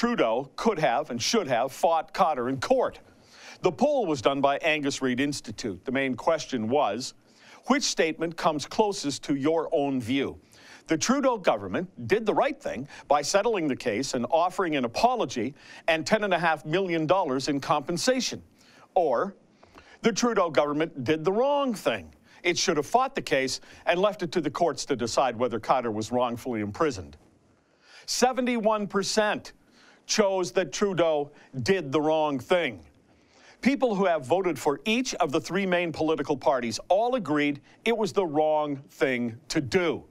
Trudeau could have and should have fought Khadr in court. The poll was done by Angus Reid Institute. The main question was, which statement comes closest to your own view? The Trudeau government did the right thing by settling the case and offering an apology and $10.5 million in compensation. Or, the Trudeau government did the wrong thing. It should have fought the case and left it to the courts to decide whether Khadr was wrongfully imprisoned. 71% chose that Trudeau did the wrong thing. People who have voted for each of the three main political parties all agreed it was the wrong thing to do.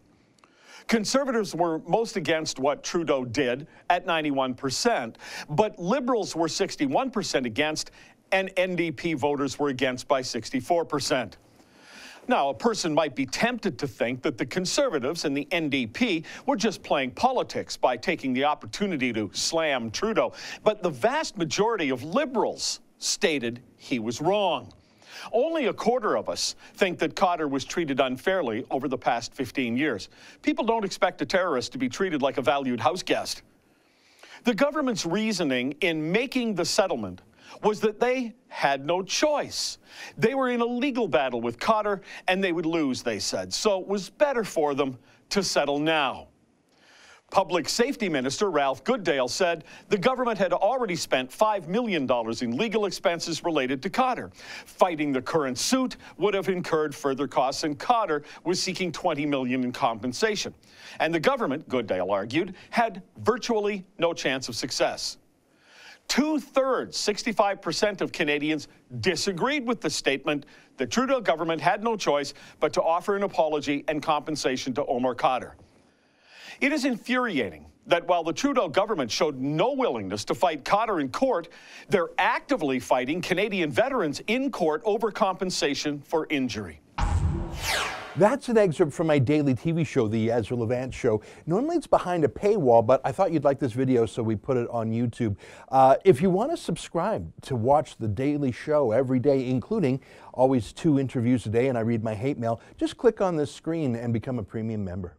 Conservatives were most against what Trudeau did at 91%, but Liberals were 61% against, and NDP voters were against by 64%. Now, a person might be tempted to think that the Conservatives and the NDP were just playing politics by taking the opportunity to slam Trudeau, but the vast majority of Liberals stated he was wrong. Only a quarter of us think that Khadr was treated unfairly over the past 15 years. People don't expect a terrorist to be treated like a valued house guest. The government's reasoning in making the settlement was that they had no choice. They were in a legal battle with Khadr, and they would lose, they said. So it was better for them to settle now. Public Safety Minister Ralph Goodale said the government had already spent $5 million in legal expenses related to Khadr. Fighting the current suit would have incurred further costs, and Khadr was seeking $20 million in compensation. And the government, Goodale argued, had virtually no chance of success. Two-thirds, 65% of Canadians disagreed with the statement the Trudeau government had no choice but to offer an apology and compensation to Omar Khadr. It is infuriating that while the Trudeau government showed no willingness to fight Khadr in court, they're actively fighting Canadian veterans in court over compensation for injury. That's an excerpt from my daily TV show, The Ezra Levant Show. Normally it's behind a paywall, but I thought you'd like this video, so we put it on YouTube. If you want to subscribe to watch the daily show every day, including always 2 interviews a day, and I read my hate mail, just click on this screen and become a premium member.